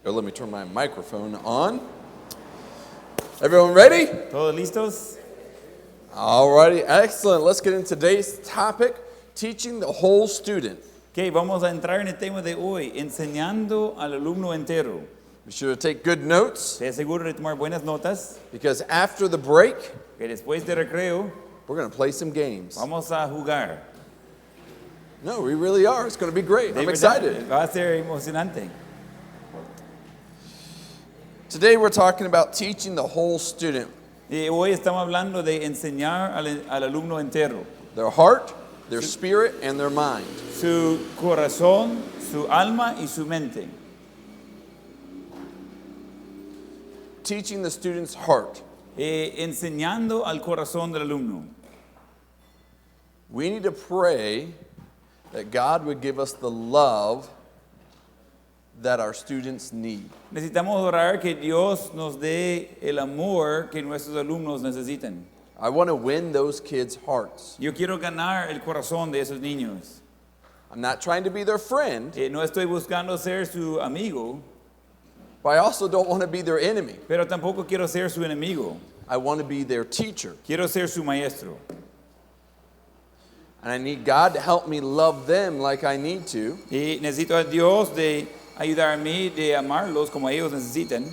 Or let me turn my microphone on. Everyone ready? ¿Todos listos? Alrighty, excellent. Let's get into today's topic, teaching the whole student. Ok, vamos a entrar en el tema de hoy, enseñando al alumno entero. Be sure to take good notes, Te aseguro de tomar buenas notas, because after the break, que después de recreo we're going to play some games. vamos a jugar. No, we really are. It's going to be great. De I'm verdad, excited. va a ser emocionante. Today we're talking about teaching the whole student. Y hoy estamos hablando de enseñar al alumno entero. Their heart, their spirit, and their mind. Su corazón, su alma y su mente. Teaching the student's heart. Enseñando al corazón del alumno. We need to pray that God would give us the love that our students need. Necesitamos orar que Dios nos dé el amor que nuestros alumnos necesitan. I want to win those kids' hearts. Yo quiero ganar el corazón de esos niños. I'm not trying to be their friend, No estoy buscando ser su amigo, but I also don't want to be their enemy. pero tampoco quiero ser su enemigo. I want to be their teacher. Quiero ser su maestro. And I need God to help me love them like I need to. Y necesito a Dios de ayudarme, de amarlos como ellos necesitan.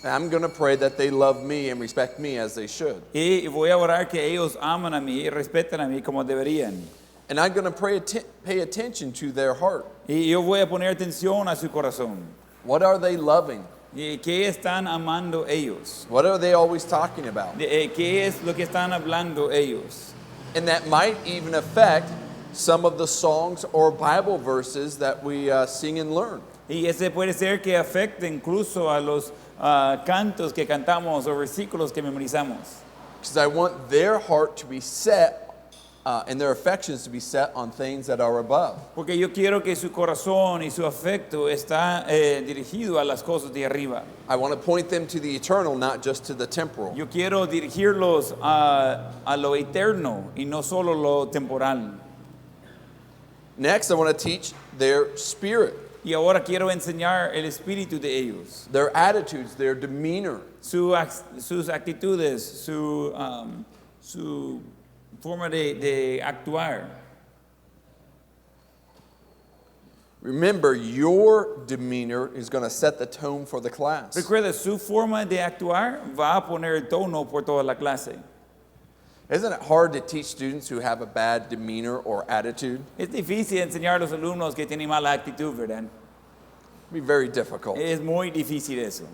And I'm going to pray that they love me and respect me as they should. Y voy a orar que ellos aman a mí y respetan a mí como deberían. And I'm going to pay attention to their heart. Y yo voy a poner atención a su corazón. What are they loving? ¿Y qué están amando ellos? What are they always talking about? ¿Qué es lo que están hablando ellos? And that might even affect some of the songs or Bible verses that we sing and learn. Y ese puede ser que afecte incluso a los cantos que cantamos o versículos que memorizamos. Because I want their heart to be set and their affections to be set on things that are above. Porque yo quiero que su corazón y su afecto está dirigido a las cosas de arriba. I want to point them to the eternal, not just to the temporal. Yo quiero dirigirlos a lo eterno y no solo lo temporal. Next, I want to teach their spirit, Y ahora quiero enseñar el espíritu de ellos, their attitudes, their demeanor. sus actitudes, su forma de actuar. Remember, your demeanor is going to set the tone for the class. Recuerda, su forma de actuar va a poner el tono por toda la clase. Isn't it hard to teach students who have a bad demeanor or attitude? Es difícil enseñar a los alumnos que tienen mala actitud, ¿verdad? It'd be very difficult. Es muy difícil eso.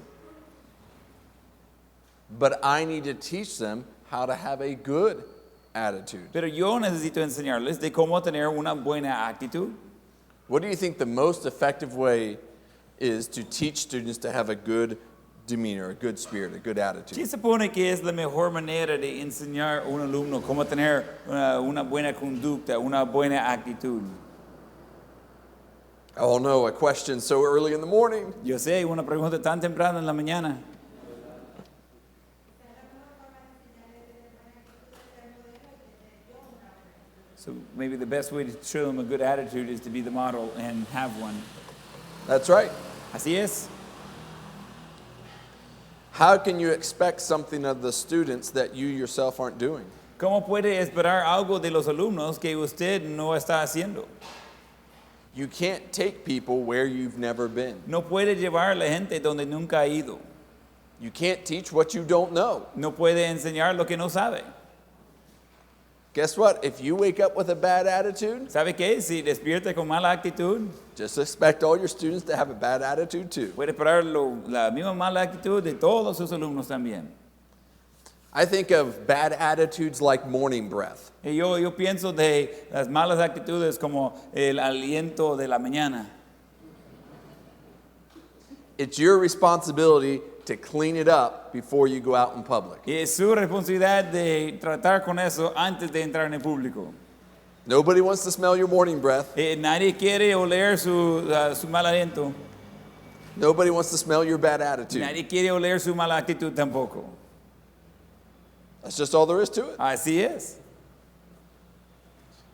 But I need to teach them how to have a good attitude. Pero yo necesito enseñarles de cómo tener una buena actitud. What do you think the most effective way is to teach students to have a good demeanor, a good spirit, a good ¿Qué attitude? se supone que es la mejor manera de enseñar a un alumno cómo tener una buena conducta, una buena actitud? Oh no, a question so early in the morning. Yo sé, una pregunta tan temprana en la mañana. So maybe the best way to show them a good attitude is to be the model and have one. That's right. Así es. How can you expect something of the students that you yourself aren't doing? ¿Cómo puede esperar algo de los alumnos que usted no está haciendo? You can't take people where you've never been. No puede llevar a la gente donde nunca ha ido. You can't teach what you don't know. No puede enseñar lo que no sabe. Guess what? If you wake up with a bad attitude, ¿Sabe qué? Si despierta con mala actitud, just expect all your students to have a bad attitude too. puede esperar la misma mala actitud de todos sus alumnos también. I think of bad attitudes like morning breath. Y yo pienso de las malas actitudes como el aliento de la mañana. It's your responsibility to clean it up before you go out in public. Y es su responsabilidad de tratar con eso antes de entrar en el público. Nobody wants to smell your morning breath. Nadie quiere oler su mal aliento. Nobody wants to smell your bad attitude. Nadie quiere oler su mala actitud tampoco. That's just all there is to it. Así es.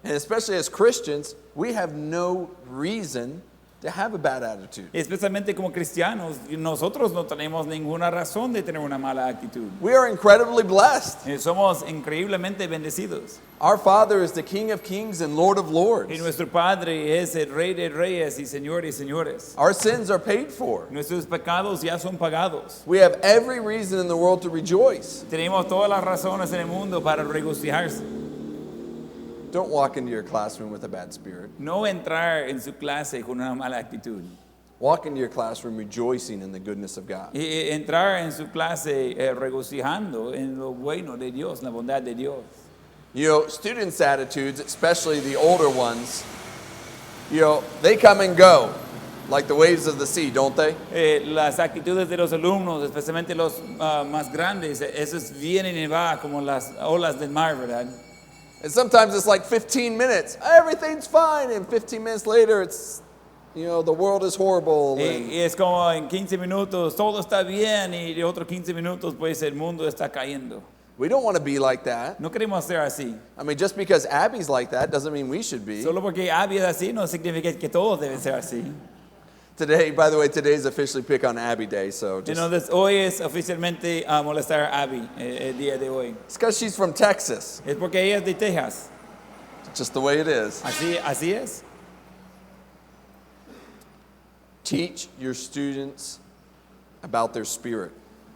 And especially as Christians, we have no reason to have a bad attitude. Especialmente como cristianos, nosotros no tenemos ninguna razón de tener una mala actitud. We are incredibly blessed. Somos increíblemente bendecidos. Our Father is the King of Kings and Lord of Lords. Y nuestro Padre es el Rey de Reyes y Señor de Señores. Our sins are paid for. Nuestros pecados ya son pagados. We have every reason in the world to rejoice. Tenemos todas las razones en el mundo para regocijarse. Don't walk into your classroom with a bad spirit. No entrar en su clase con una mala actitud. Walk into your classroom rejoicing in the goodness of God. Y entrar en su clase regocijando en lo bueno de Dios, la bondad de Dios. You know, students' attitudes, especially the older ones, you know, they come and go like the waves of the sea, don't they? Las actitudes de los alumnos, especialmente los más grandes, esos vienen y van como las olas del mar, ¿verdad? And sometimes it's like 15 minutes. Everything's fine. And 15 minutes later, it's, you know, the world is horrible. And Y es como en 15 minutos todo está bien y de otros 15 minutos pues el mundo está cayendo. we don't want to be like that. No queremos ser así. I mean, just because Abby's like that doesn't mean we should be. Solo porque Abby es así no significa que todos deben ser así. Today, by the way, today's officially Pick on Abby Day. So just, Entonces hoy es oficialmente a molestar a Abby el día de hoy. it's because she's from Texas. Es porque ella es de Texas. It's just the way it is. Así es. Teach your students about their spirit.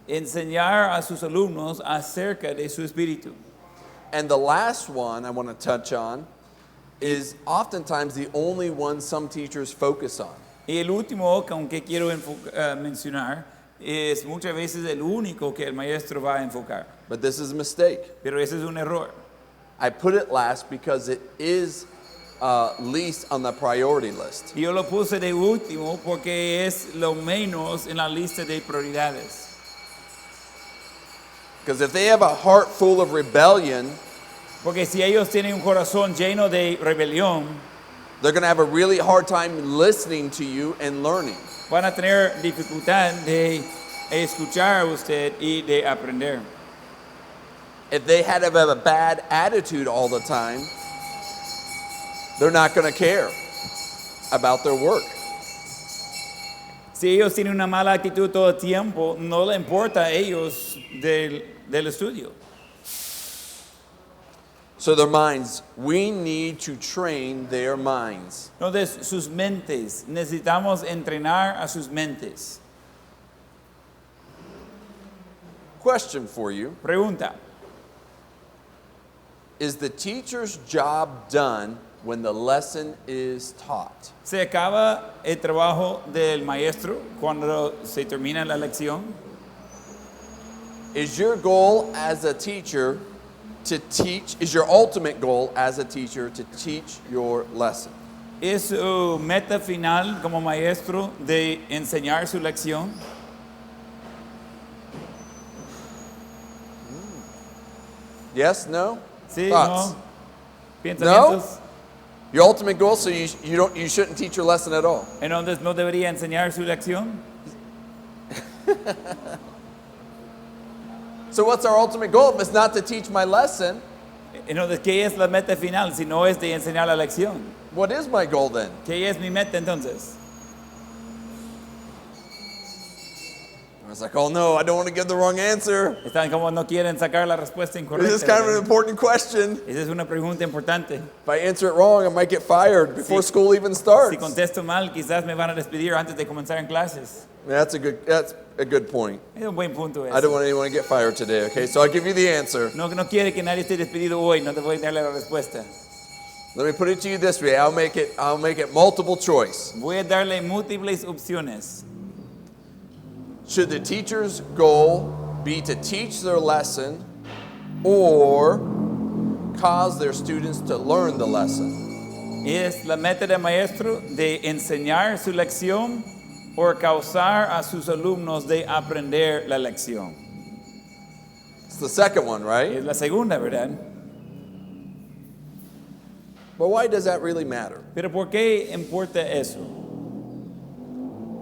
Enseñar a sus alumnos acerca de su espíritu. And the last one I want to touch on is oftentimes the only one some teachers focus on. Y el último que quiero mencionar es muchas veces el único que el maestro va a enfocar. But this is a mistake. Pero ese es un error. I put it last because it is least on the priority list. Y yo lo puse de último porque es lo menos en la lista de prioridades. Because if they have a heart full of rebellion, Porque si ellos tienen un corazón lleno de rebelión, they're going to have a really hard time listening to you and learning. van a tener dificultad de escuchar a usted y de aprender. If they have a bad attitude all the time, they're not going to care about their work. Si ellos tienen una mala actitud todo el tiempo, no le importa a ellos del estudio. So their minds, we need to train their minds. Entonces, sus mentes, necesitamos entrenar a sus mentes. Question for you. Pregunta, Is the teacher's job done when the lesson is taught? ¿se acaba el trabajo del maestro cuando se termina la lección? Is your goal as a teacher to teach, is your ultimate goal as a teacher to teach your lesson? ¿Es su meta final como maestro de enseñar su lección? Yes, no? ¿Sí? Thoughts? ¿No? ¿Pensamientos? Your ultimate goal, so you shouldn't teach your lesson at all. Entonces, ¿no debería enseñar su lección? So what's our ultimate goal? If it's not to teach my lesson, Entonces, ¿qué es la meta final si no es de enseñar la lección? what is my goal then? ¿Qué es mi meta entonces? I was like, oh no, I don't want to give the wrong answer. Están como no quieren sacar la respuesta This incorrecta. is kind of an ¿verdad? important question. Esa es una pregunta importante. If I answer it wrong, I might get fired before school even starts. Si contesto mal, quizás me van a despedir antes de comenzar en clases. That's a good point. Es un buen punto I don't eso. want anyone to get fired today, okay? So I'll give you the answer. No quiere que nadie esté despedido hoy, no te voy a darle la respuesta. Let me put it to you this way. I'll make it multiple choice. Voy a darle múltiples opciones. Should the teacher's goal be to teach their lesson or cause their students to learn the lesson? ¿Es la meta del maestro de enseñar su lección o causar a sus alumnos de aprender la lección? It's the second one, right? Es la segunda, ¿verdad? But why does that really matter? Pero ¿por qué importa eso?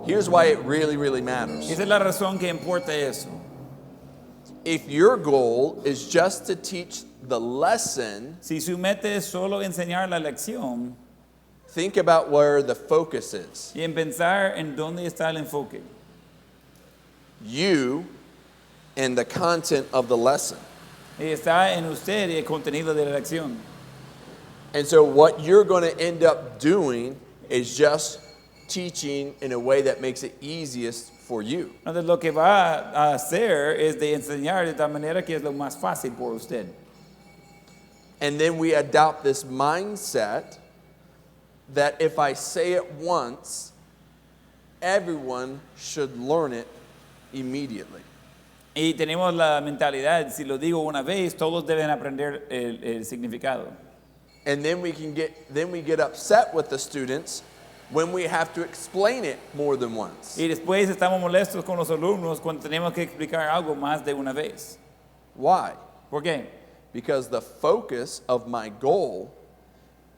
Here's why it really, really matters. Esa es la razón que importa eso. If your goal is just to teach the lesson, Si su meta es solo enseñar la lección, think about where the focus is. Y en pensar en dónde está el enfoque. You and the content of the lesson. Y está en usted y el contenido de la lección. And so what you're going to end up doing is just teaching in a way that makes it easiest for you. Entonces lo que va a hacer es de enseñar de tal manera que es lo más fácil por usted. And then we adopt this mindset that if I say it once, everyone should learn it immediately. Y tenemos la mentalidad, si lo digo una vez, todos deben aprender el significado. And then we get upset with the students when we have to explain it more than once. Y después estamos molestos con los alumnos cuando tenemos que explicar algo más de una vez. Why? ¿Por qué? Because the focus of my goal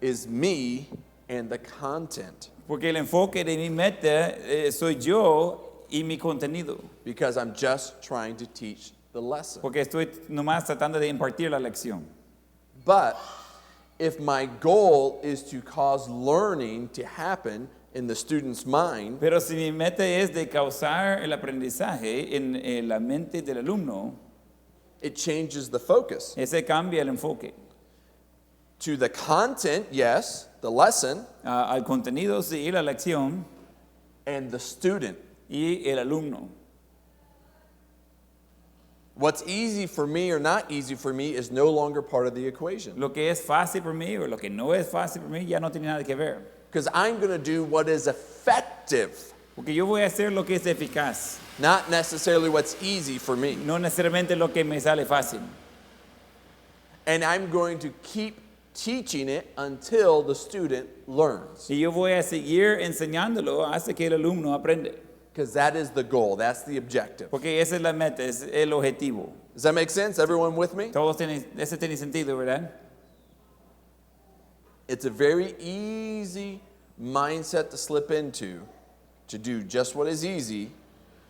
is me and the content. Porque el enfoque de mi meta soy yo y mi contenido. Because I'm just trying to teach the lesson. Porque estoy nomás tratando de impartir la lección. But if my goal is to cause learning to happen in the student's mind, Pero si mi meta es de causar el aprendizaje en la mente del alumno, it changes the focus. ese cambia el enfoque. To the content, yes, the lesson, Al contenido sí, la lección and the student. y el alumno. What's easy for me or not easy for me is no longer part of the equation. Lo que es fácil para mí o lo que no es fácil para mí ya no tiene nada que ver. Because I'm going to do what is effective, Porque yo voy a hacer lo que es eficaz, not necessarily what's easy for me. no necesariamente lo que me sale fácil. And I'm going to keep teaching it until the student learns. Y yo voy a seguir enseñándolo hasta que el alumno aprende. Because that is the goal, that's the objective. Porque esa es la meta, es el objetivo. Does that make sense? Everyone with me? Ese tiene sentido, ¿verdad? It's a very easy mindset to slip into, to do just what is easy,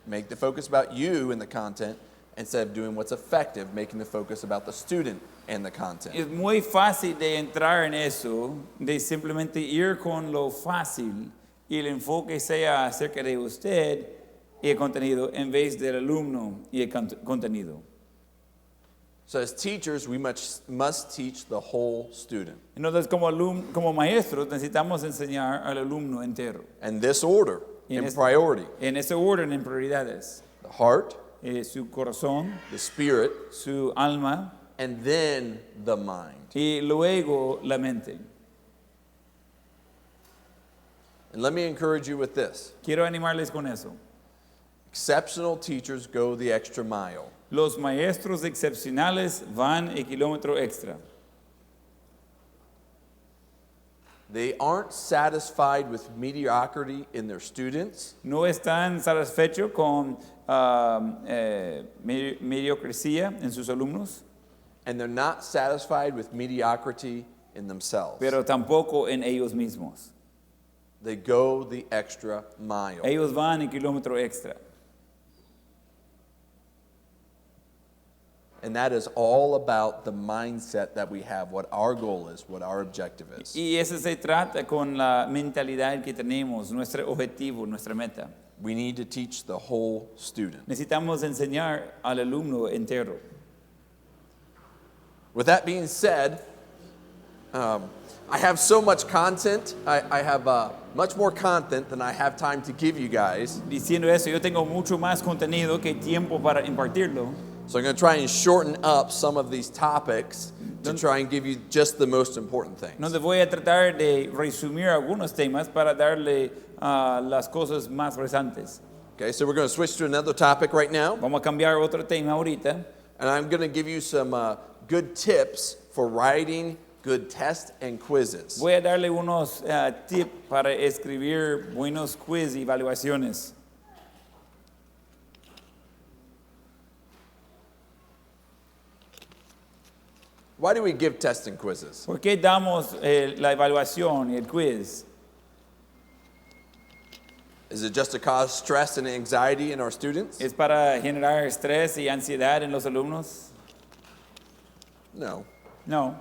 make the focus about you and the content, instead of doing what's effective, making the focus about the student and the content. Es muy fácil de entrar en eso, de simplemente ir con lo fácil y el enfoque sea acerca de usted y el contenido en vez del alumno y el contenido. So as teachers, we must teach the whole student. Entonces, como maestros, necesitamos enseñar al alumno entero. And this order, in En priority, En ese orden, en prioridades. the heart, Su corazón, the spirit, su alma and then the mind. y luego la mente. And let me encourage you with this. Quiero animarles con eso. Exceptional teachers go the extra mile. Los maestros excepcionales van el kilómetro extra. They aren't satisfied with mediocrity in their students. No están satisfechos con mediocresía en sus alumnos, And they're not satisfied with mediocrity in themselves. pero tampoco en ellos mismos. They go the extra mile. Ellos van el kilómetro extra. And that is all about the mindset that we have, what our goal is, what our objective is. Y eso se trata con la mentalidad que tenemos, nuestro objetivo, nuestra meta. We need to teach the whole student. Necesitamos enseñar al alumno entero. With that being said, I have so much content. I have much more content than I have time to give you guys. Diciendo eso, yo tengo mucho más contenido que tiempo para impartirlo. So I'm going to try and shorten up some of these topics to try and give you just the most important things. Entonces voy a tratar de resumir algunos temas para darle las cosas más resantes. Okay, so we're going to switch to another topic right now. Vamos a cambiar otro tema ahorita. And I'm going to give you some good tips for writing good tests and quizzes. Voy a darle unos tips para escribir buenos quiz y evaluaciones. Why do we give tests and quizzes? ¿Por qué damos la evaluación y el quiz? Is it just to cause stress and anxiety in our students? ¿Es para generar estrés y ansiedad en los alumnos? No. No.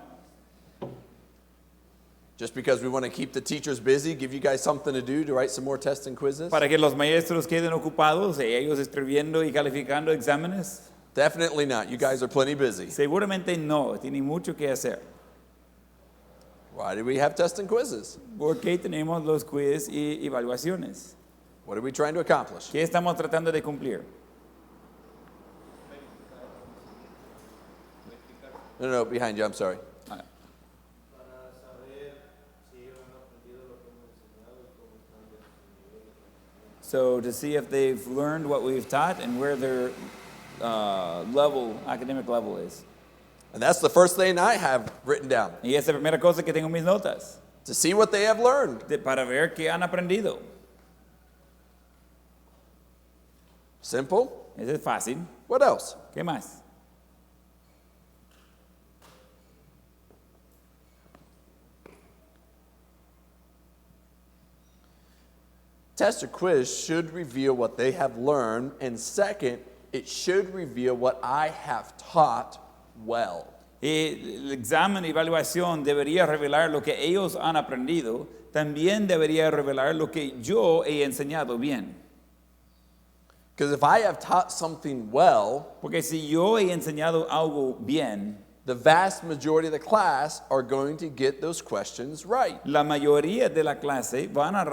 Just because we want to keep the teachers busy, give you guys something to do to write some more tests and quizzes? Para que los maestros queden ocupados y ellos escribiendo y calificando exámenes. Definitely not. You guys are plenty busy. Seguramente no, tienen mucho que hacer. Why do we have tests and quizzes? ¿Por qué tenemos los quiz y evaluaciones? What are we trying to accomplish? ¿Qué estamos tratando de cumplir? No, behind you, I'm sorry. So to see if they've learned what we've taught and where their academic level is. And that's the first thing I have written down. Y esa es la primera cosa que tengo en mis notas, To see what they have learned. para ver qué han aprendido. Simple. Eso es fácil. What else? ¿Qué más? Test or quiz should reveal what they have learned, and second, it should reveal what I have taught well. Y el examen y evaluación debería revelar lo que ellos han aprendido, también debería revelar lo que yo he enseñado bien. Because if I have taught something well, Porque si yo he enseñado algo bien, the vast majority of the class are going to get those questions right. la mayoría de la clase van a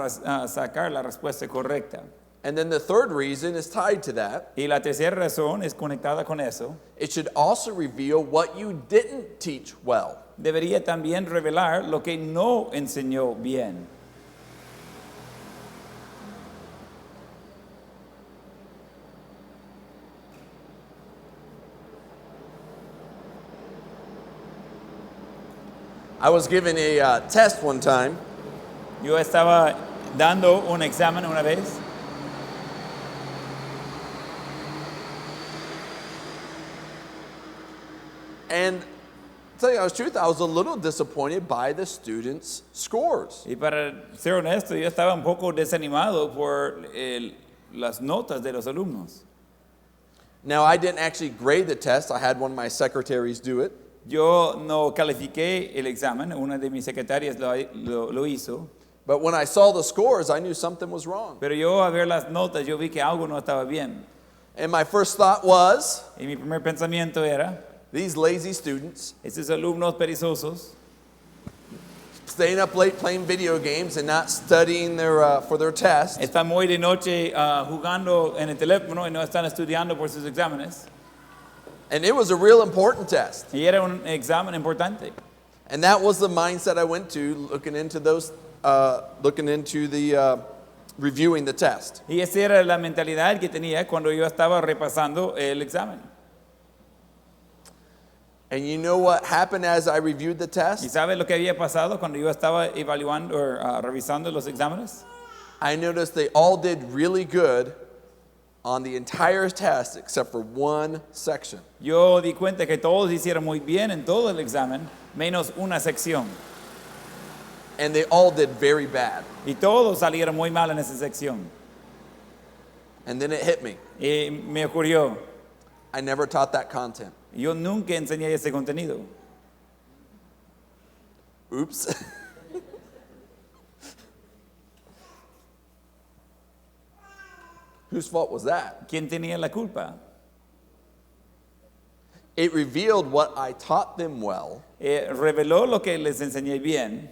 sacar la respuesta correcta. And then the third reason is tied to that. Y la tercera razón es conectada con eso. It should also reveal what you didn't teach well. Debería también revelar lo que no enseñó bien. I was given a test one time, Yo estaba dando un examen una vez and to tell you the truth, I was a little disappointed by the students' scores. y para ser honesto, yo estaba un poco desanimado por las notas de los alumnos. Now, I didn't actually grade the test. I had one of my secretaries do it. Yo no califiqué el examen, una de mis secretarias lo hizo, But when I saw the scores, I knew something was wrong. pero yo a ver las notas yo vi que algo no estaba bien. And my first thought was, Y mi primer pensamiento era, these lazy students estos alumnos perezosos staying up late playing video games and not studying for their test. están muy de noche jugando en el teléfono y no están estudiando por sus exámenes. And it was a real important test. Y era un examen importante. And that was the mindset I went to looking into reviewing the test. Y esa era la mentalidad que tenía cuando yo estaba repasando el examen. And you know what happened as I reviewed the ¿Y test? sabes lo que había pasado cuando yo estaba evaluando o revisando los exámenes? I noticed they all did really good on the entire test except for one section. Yo di cuenta que todos hicieron muy bien en todo el examen, menos una sección. And they all did very bad. Y todos salieron muy mal en esa sección. And then it hit me. Y me ocurrió, I never taught that content. yo nunca enseñé ese contenido. Oops. Whose fault was that? ¿Quién tenía la culpa? It revealed what I taught them well Reveló lo que les enseñé bien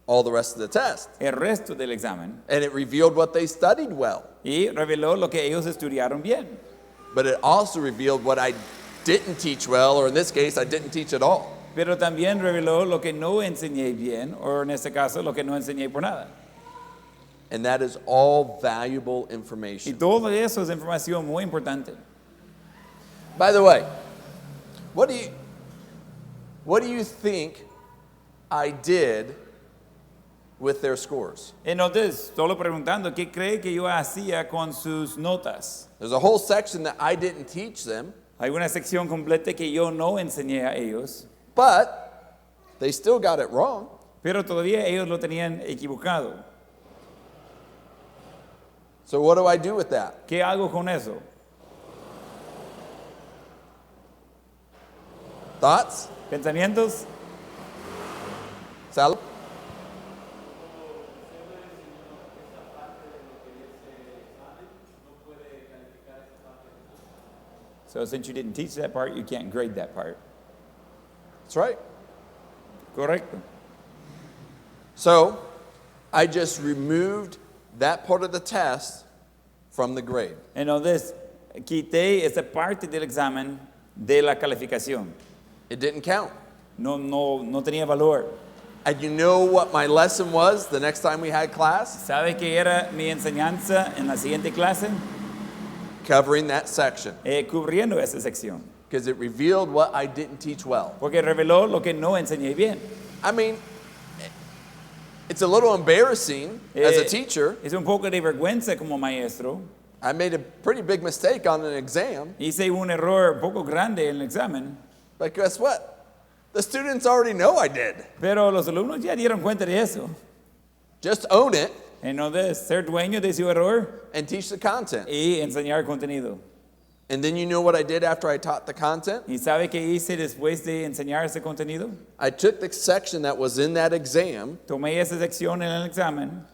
all the rest of the test. el resto del examen. And it revealed what they studied well. Y reveló lo que ellos estudiaron bien. But it also revealed what I didn't teach well, or in this case, I didn't teach at all. Pero también reveló lo que no enseñé bien, o en este caso, lo que no enseñé por nada. And that is all valuable Y information. todo eso es información muy importante. By the way, what do you think I did with their scores? Entonces, solo preguntando, ¿qué cree que yo hacía con sus notas? There's a whole section that I didn't teach them, Hay una sección completa que yo no enseñé a ellos, but they still got it wrong. pero todavía ellos lo tenían equivocado. So what do I do with that? ¿Qué hago con eso? Thoughts? ¿Pensamientos? Sally? So since you didn't teach that part, you can't grade that part. That's right. Correcto. So I just removed that part of the test from the grade. Entonces, quité esa parte del examen de la calificación. It didn't count. No tenía valor. And you know what my lesson was the next time we had class? ¿Sabe qué era mi enseñanza en la siguiente clase? Covering that section. Cubriendo esa sección. Because it revealed what I didn't teach well. Porque reveló lo que no enseñé bien. I mean, it's a little embarrassing as a teacher. Es un poco de vergüenza como maestro. I made a pretty big mistake on an exam. Hice un error un poco grande en el examen. But guess what? The students already know I did. Pero los alumnos ya dieron cuenta de eso. Just own it Entonces, ser dueño de su error and teach the content. y enseñar contenido. And then you know what I did after I taught the content? ¿Y sabe qué hice después de enseñar ese contenido? I took the section that was in that exam Tomé esa sección en el examen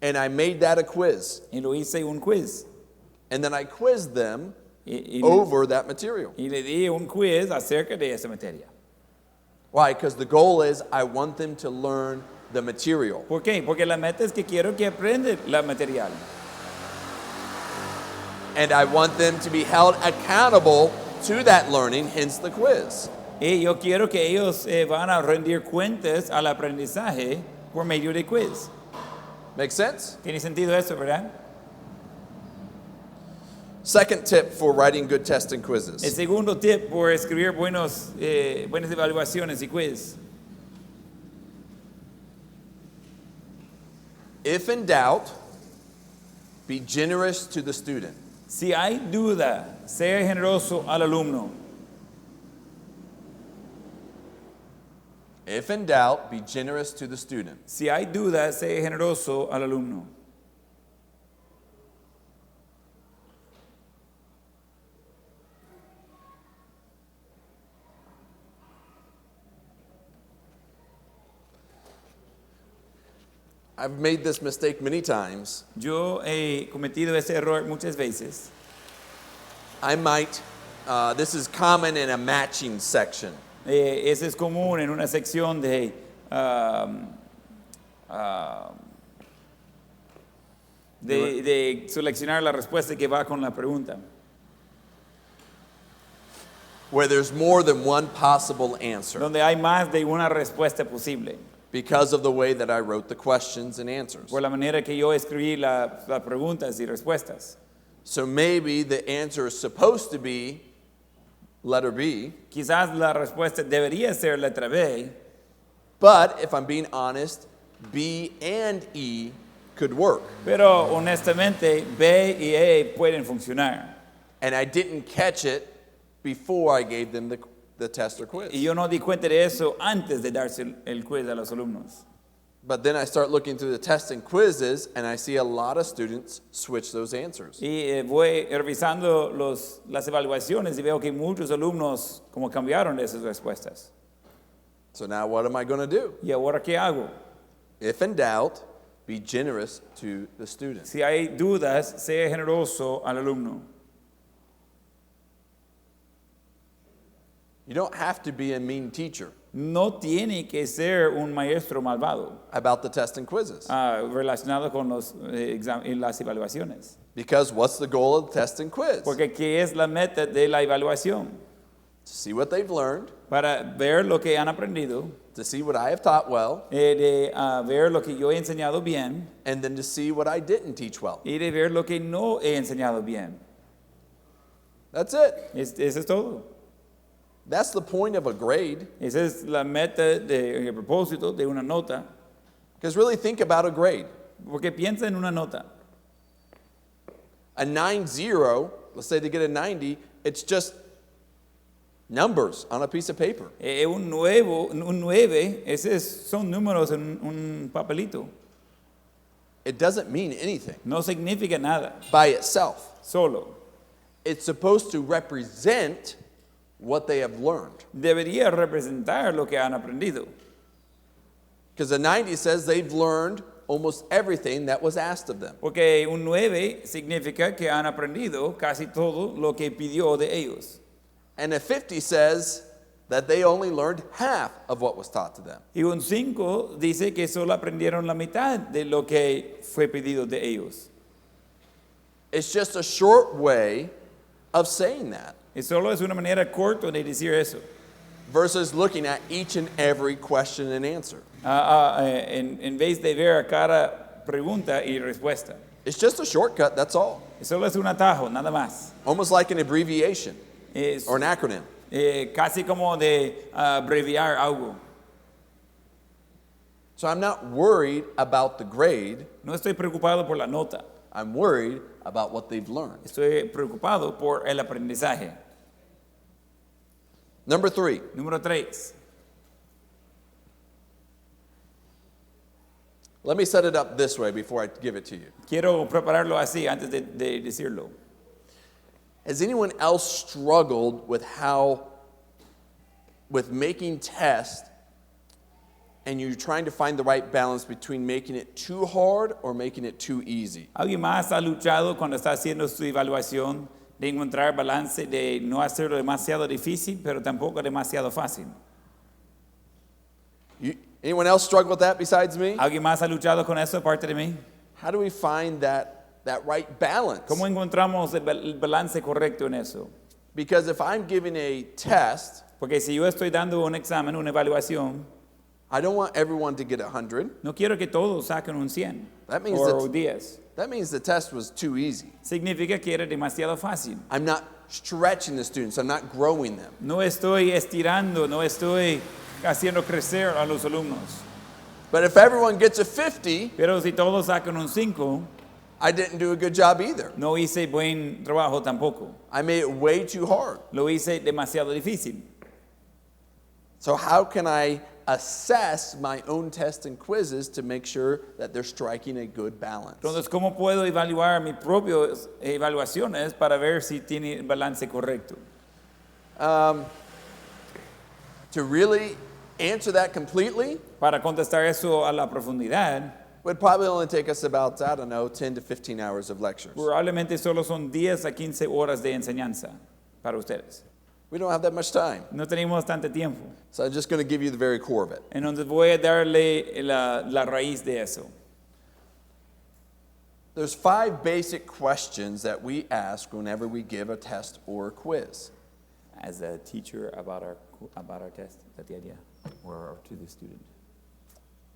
and I made that a quiz. y lo hice un quiz. And then I quizzed them Y over that material. le di un quiz acerca de esa materia. Why? Because the goal is I want them to learn the material. ¿Por qué? Porque la meta es que quiero que aprendan la material. And I want them to be held accountable to that learning, hence the quiz. Y yo quiero que ellos van a rendir cuentas al aprendizaje por medio de quiz. Make sense? ¿Tiene sentido eso, verdad? Second tip for writing good tests and El quizzes. segundo tip por escribir buenas evaluaciones y quiz. If in doubt, be generous to the student. Si hay duda, sea generoso al alumno. If in doubt, be generous to the student. Si hay duda, sea generoso al alumno. I've made this mistake many times. Yo he cometido ese error muchas veces. I might, this is common in a matching section. Ese es común en una sección de seleccionar la respuesta que va con la pregunta. Where there's more than one possible answer Donde hay más de una respuesta posible. because of the way that I wrote the questions and answers. Por la manera que yo escribí las preguntas y respuestas. So maybe the answer is supposed to be letter B, Quizás la respuesta debería ser letra B, but if I'm being honest, B and E could work. pero honestamente B y E pueden funcionar. And I didn't catch it before I gave them the test or quiz. Y yo no di cuenta de eso antes de darse el quiz a los alumnos. But then I start looking through the tests and quizzes, and I see a lot of students switch those answers. Y voy revisando las evaluaciones y veo que muchos alumnos como cambiaron esas respuestas. So now what am I going to do? ¿Y ahora qué hago? If in doubt, be generous to the student. Si hay dudas, sea generoso al alumno. You don't have to be a mean teacher No tiene que ser un maestro malvado about the tests and quizzes. relacionado con las evaluaciones. Because what's the goal of the test and quiz? Porque ¿qué es la meta de la evaluación? To see what they've learned, Para ver lo que han aprendido, to see what I have taught well, de ver lo que yo he enseñado bien and then to see what I didn't teach well. y de ver lo que no he enseñado bien. That's it. Eso es todo. That's the point of a grade. Esa es la meta, el propósito de una nota. Because really think about a grade. Porque piensa en una nota. A 9-0, let's say they get a 90, it's just numbers on a piece of paper. Un 9, son números en un papelito. It doesn't mean anything No significa nada, by itself. solo. It's supposed to represent what they have learned. Debería representar lo que han aprendido. Because a 90 says they've learned almost everything that was asked of them. Porque un 9 significa que han aprendido casi todo lo que pidió de ellos. And a 50 says that they only learned half of what was taught to them. Y un 5 dice que solo aprendieron la mitad de lo que fue pedido de ellos. It's just a short way of saying that Y solo es una manera corta de decir eso. versus looking at each and every question and answer. En vez de ver a cada pregunta y respuesta. It's just a shortcut, that's all. Y solo es un atajo, nada más. Almost like an abbreviation Es or an acronym. casi como de abreviar algo. So I'm not worried about the grade. No estoy preocupado por la nota. I'm worried about what they've learned. Estoy preocupado por el aprendizaje. Number 3, Número 3. let me set it up this way before I give it to you. Quiero prepararlo así antes de decirlo. Has anyone else struggled with making tests and you're trying to find the right balance between making it too hard or making it too easy? ¿Alguien más ha luchado cuando está haciendo su evaluación de encontrar balance de no hacerlo demasiado difícil, pero tampoco demasiado fácil? Anyone else struggle with that besides me? ¿Alguien más ha luchado con eso aparte de mí? How do we find that right balance? ¿Cómo encontramos el balance correcto en eso? Because if I'm giving a test, Porque si yo estoy dando un examen, una evaluación, I don't want everyone to get 100. no quiero que todos saquen un 100 That means o 10. That means the test was too easy. Significa que era demasiado fácil. I'm not stretching the students. I'm not growing them. No estoy estirando, no estoy haciendo crecer a los alumnos. But if everyone gets a 50, Pero si todos sacan un 5, I didn't do a good job either. no hice buen trabajo tampoco. I made it way too hard. Lo hice demasiado difícil. So how can I assess my own tests and quizzes to make sure that they're striking a good balance? Entonces, ¿cómo puedo evaluar mis propias evaluaciones para ver si tiene el balance correcto? To really answer that completely Para contestar eso a la profundidad, would probably only take us about, 10 to 15 hours of lectures. probablemente solo son 10 a 15 horas de enseñanza para ustedes. We don't have that much time. No tenemos tanto tiempo. So I'm just going to give you the very core of it. Entonces voy a darle la raíz de eso. There's 5 basic questions that we ask whenever we give a test or a quiz. As a teacher about our test, is that the idea? Or to the student?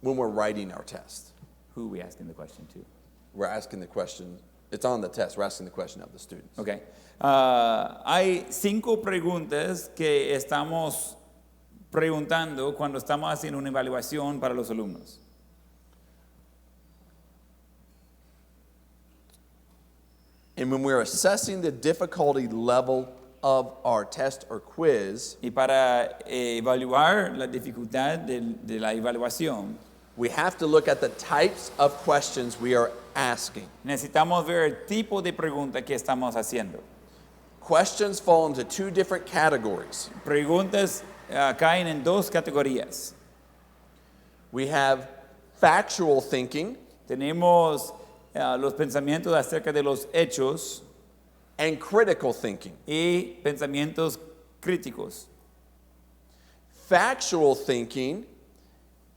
When we're writing our test, Who are we asking the question to? we're asking the question, it's on the test, we're asking the question of the students. Okay. Hay 5 preguntas que estamos preguntando cuando estamos haciendo una evaluación para los alumnos. And when we're assessing the difficulty level of our test or quiz, Y para evaluar la dificultad de la evaluación, we have to look at the types of questions we are asking. necesitamos ver el tipo de pregunta que estamos haciendo. Questions fall into 2 different categories. Preguntas caen en 2 categorías. We have factual thinking Tenemos los pensamientos acerca de los hechos and critical thinking. y pensamientos críticos. Factual thinking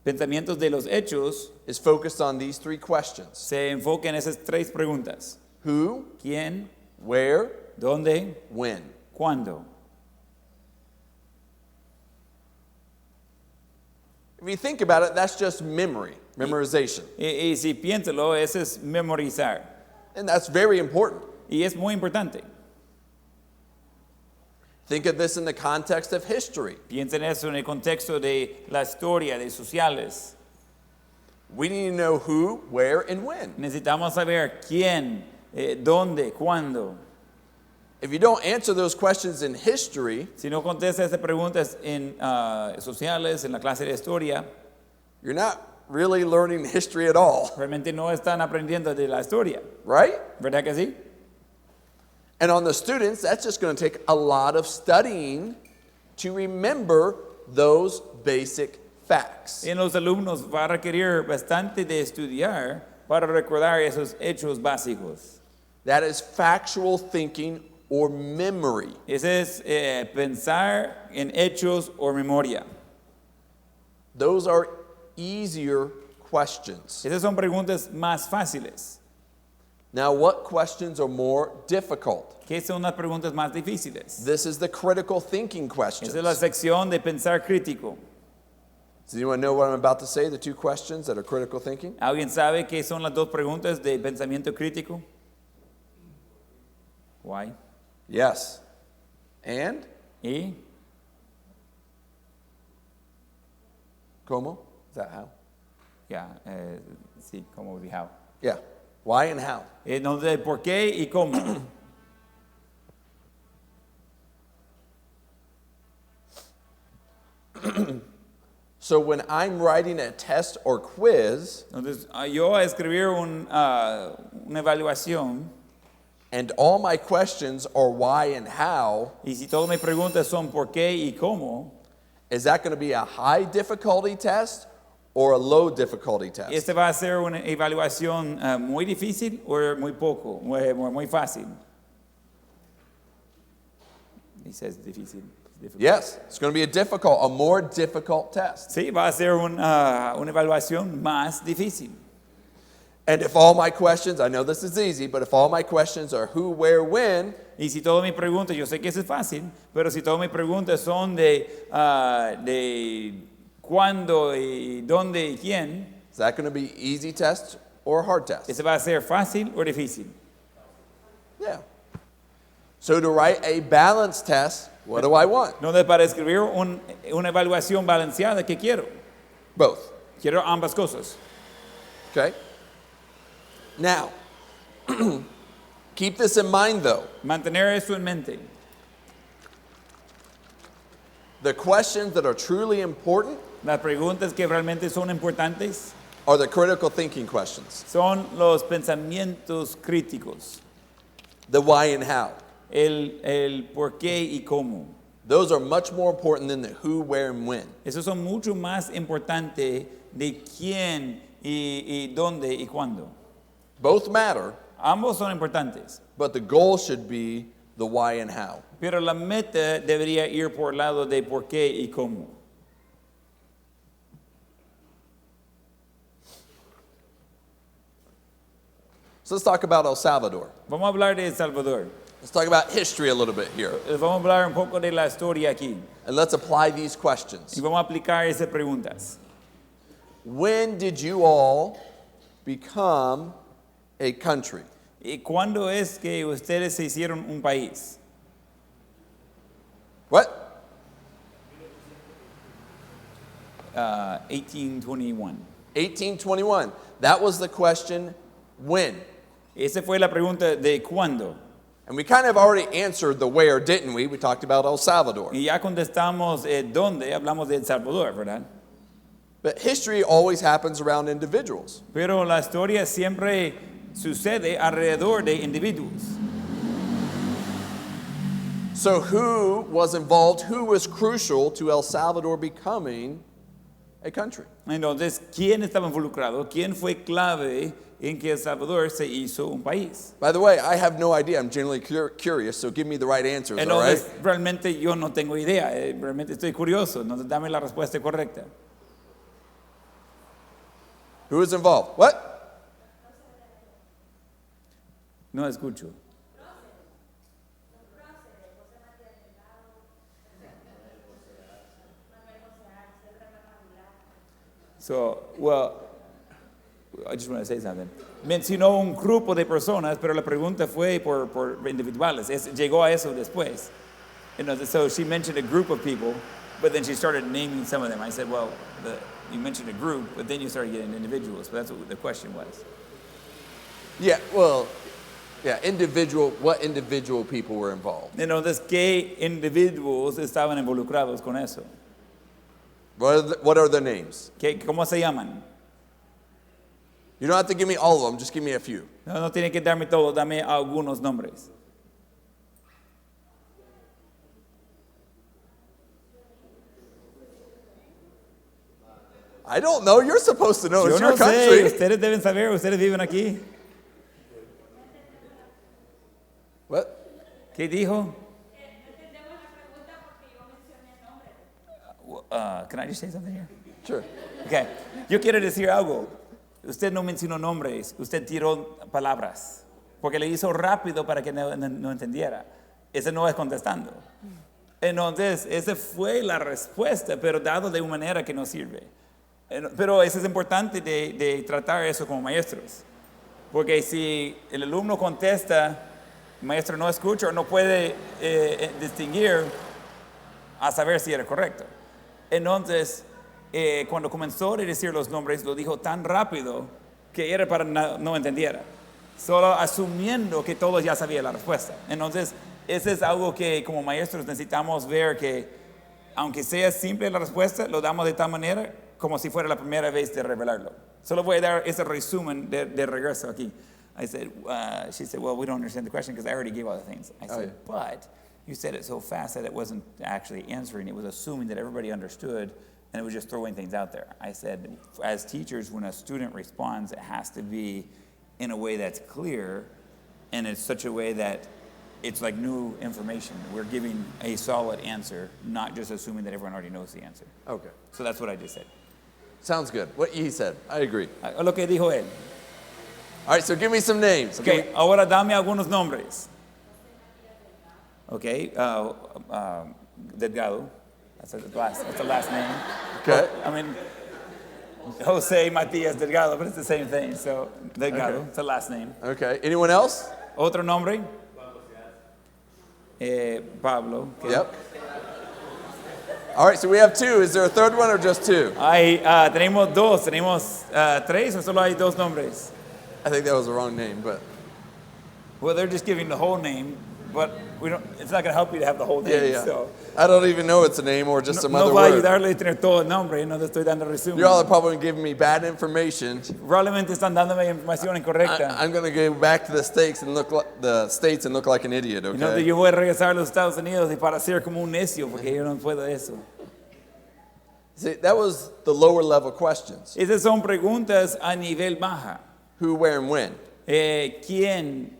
Pensamientos de los hechos is focused on these 3 questions. se enfocan en esas 3 preguntas. Who, ¿Quién? where, ¿Dónde? when. ¿Cuándo? If you think about it, that's just memorization. Y si piénsalo, eso es memorizar. And that's very important. Y es muy importante. Think of this in the context of history. Piensen eso en el contexto de la historia, de sociales. We need to know who, where, and when. Necesitamos saber quién, dónde, cuándo. If you don't answer those questions in history, Si no contestas esas preguntas en sociales, en la clase de historia, you're not really learning history at all, realmente no están aprendiendo de la historia. right? ¿Verdad que sí? And on the students, that's just going to take a lot of studying to remember those basic facts. En los alumnos va a requerir bastante de estudiar para recordar esos hechos básicos. That is factual thinking or memory. Ese es pensar en hechos o memoria. Those are easier questions. Esas son preguntas más fáciles. Now, what questions are more difficult? ¿Qué son las preguntas más difíciles? This is the critical thinking questions. Esa es la sección de pensar crítico. Does anyone know what I'm about to say? The two questions that are critical thinking? ¿Alguien sabe qué son las dos preguntas de pensamiento crítico? Why? Yes. And? ¿Y? ¿Cómo? Is that how? Ya, sí, ¿cómo y how? Yeah. Why and how? No de por qué y cómo. So when I'm writing a test or quiz, Entonces, yo a escribir una evaluación, and all my questions are why and how, y si todas mis preguntas son por qué y cómo, is that going to be a high difficulty test or a low difficulty test? ¿este va a ser una evaluación muy difícil o muy poco, muy fácil? He says difícil. Difficult. Yes, it's going to be a more difficult test. Sí, va a ser una evaluación más difícil. And if all my questions, I know this is easy, but if all my questions are who, where, when, Y si todas mis preguntas, yo sé que eso es fácil, pero si todas mis preguntas son de cuándo y dónde y quién, is that going to be easy test or hard test? ¿ese va a ser fácil o difícil? Yeah. So to write a balanced test, what do I want? No, para escribir una evaluación balanceada, ¿qué quiero? Both. Quiero ambas cosas. Okay? Now, keep this in mind though. Mantener eso en mente. The questions that are truly important Las preguntas que realmente son importantes are the critical thinking questions. son los pensamientos críticos. The why and how. El por qué y cómo. Those are much more important than the who, where, and when. Esos son mucho más importantes de quién y dónde y cuándo. Both matter, Ambos son importantes, but the goal should be the why and how. pero la meta debería ir por el lado de por qué y cómo. So let's talk about El Salvador. Vamos a hablar de El Salvador. Let's talk about history a little bit here. Vamos a hablar un poco de la historia aquí. And let's apply these questions. Y vamos a aplicar esas preguntas. When did you all become a country? ¿Y cuándo es que ustedes se hicieron un país? What? 1821. 1821. That was the question, when? Esa fue la pregunta de cuándo. And we kind of already answered the where, didn't we? We talked about El Salvador. Y ya contestamos dónde, hablamos de El Salvador, ¿verdad? But history always happens around individuals. Pero la historia siempre sucede alrededor de individuos. So who was involved, who was crucial to El Salvador becoming a country? Entonces, ¿quién estaba involucrado? ¿Quién fue clave en que El Salvador se hizo un país? By the way, I have no idea. I'm generally curious, so give me the right answers, all right? Entonces, realmente yo no tengo idea, realmente estoy curioso, entonces dame la respuesta correcta. Who was involved? What? No escucho. So, well, I just want to say something. Mencionó un grupo de personas, pero la pregunta fue por individuales. Llegó a eso después. Entonces, so she mentioned a group of people, but then she started naming some of them. I said, well, you mentioned a group, but then you started getting individuals. But that's what the question was. Yeah, well, yeah, what individual people were involved? Entonces, ¿qué individuos estaban involucrados con eso? What are their names? ¿Cómo se llaman? You don't have to give me all of them, just give me a few. No tiene que darme todo, dame algunos nombres. I don't know. You're supposed to know. Yo It's no your sé, country. ustedes deben saber, ustedes viven aquí. What? ¿Qué dijo? Can I just say something here? Sure. Okay. Yo quiero decir algo. Usted no mencionó nombres, usted tiró palabras, porque le hizo rápido para que no entendiera. Ese no es contestando. Entonces, esa fue la respuesta, pero dado de una manera que no sirve. Pero eso es importante de tratar eso como maestros. Porque si el alumno contesta, el maestro no escucha o no puede distinguir a saber si era correcto. Entonces, cuando comenzó a decir los nombres, lo dijo tan rápido que era para no entendiera. Solo asumiendo que todos ya sabían la respuesta. Entonces, eso es algo que como maestros necesitamos ver que, aunque sea simple la respuesta, lo damos de tal manera como si fuera la primera vez de revelarlo. Solo voy a dar ese resumen de regreso aquí. I said, she said, well, we don't understand the question because I already gave all the things. I said, but you said it so fast that it wasn't actually answering. It was assuming that everybody understood, and it was just throwing things out there. I said, as teachers, when a student responds, it has to be in a way that's clear, and it's such a way that it's like new information. We're giving a solid answer, not just assuming that everyone already knows the answer. Okay. So that's what I just said. Sounds good. What he said. I agree. Lo que dijo él. All right, so give me some names. Okay, ahora dame algunos nombres. Okay, Delgado. That's the last name. Okay. I mean, Jose Matias Delgado, but it's the same thing. So Delgado, Okay. it's the last name. Okay. Anyone else? Otro nombre? Pablo. Okay. Yep. All right, so we have two. Is there a third one or just two? Tenemos dos, tenemos tres o solo hay dos nombres. I think that was the wrong name, but Well, they're just giving the whole name, but we don't. It's not going to help you to have the whole name. yeah. So I don't even know it's a name or just some no other va a word. ayudarle a tener todo el nombre, no te estoy dando resumen. You all are probably giving me bad information. Probablemente están dándome información incorrecta. I'm going to go back to the states and look like an idiot. Entonces Okay. yo voy a regresar a los Estados Unidos y para ser como un necio, porque yo no puedo eso. See, that was the lower level questions. Esas son preguntas a nivel baja. Who, where, and when. ¿Quién,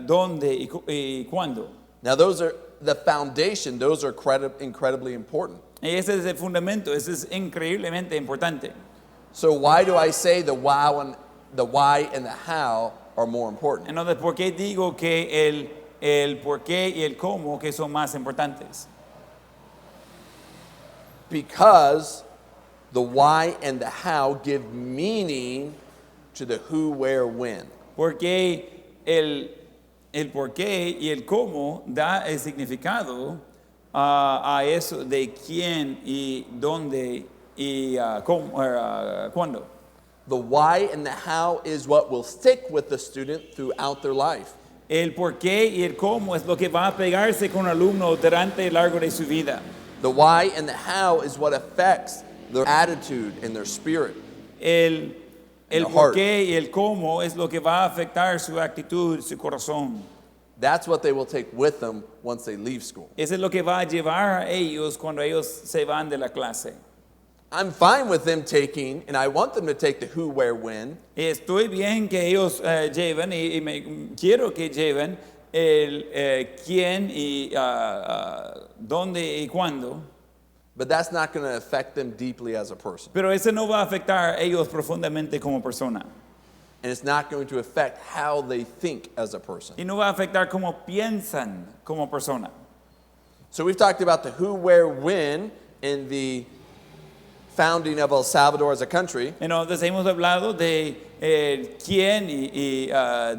dónde y cuándo? Now those are the foundation. Those are incredibly important. Y ese es el fundamento, eso es increíblemente importante. So why do I say the why and the how are more important? Entonces, ¿por qué digo que el por qué y el cómo que son más importantes? Because the why and the how give meaning to the who, where, when. Porque el por qué y el cómo da el significado a eso de quién y dónde y cuándo. The why and the how is what will stick with the student throughout their life. El por qué y el cómo es lo que va a pegarse con el alumno durante el largo de su vida. The why and the how is what affects their attitude and their spirit. El the por heart. qué y el cómo es lo que va a afectar su actitud, su corazón. That's what they will take with them once they leave school. Eso es lo que va a llevar a ellos cuando ellos se van de la clase. I'm fine with them taking, and I want them to take the who, where, when. Estoy bien que ellos lleven y quiero que lleven el quién y dónde y cuándo. But that's not going to affect them deeply as a person. Pero eso no va a afectar a ellos profundamente como persona. And it's not going to affect how they think as a person. Y no va a afectar cómo piensan como persona. So we've talked about the who, where, when in the founding of El Salvador as a country. Entonces hemos hablado de quién y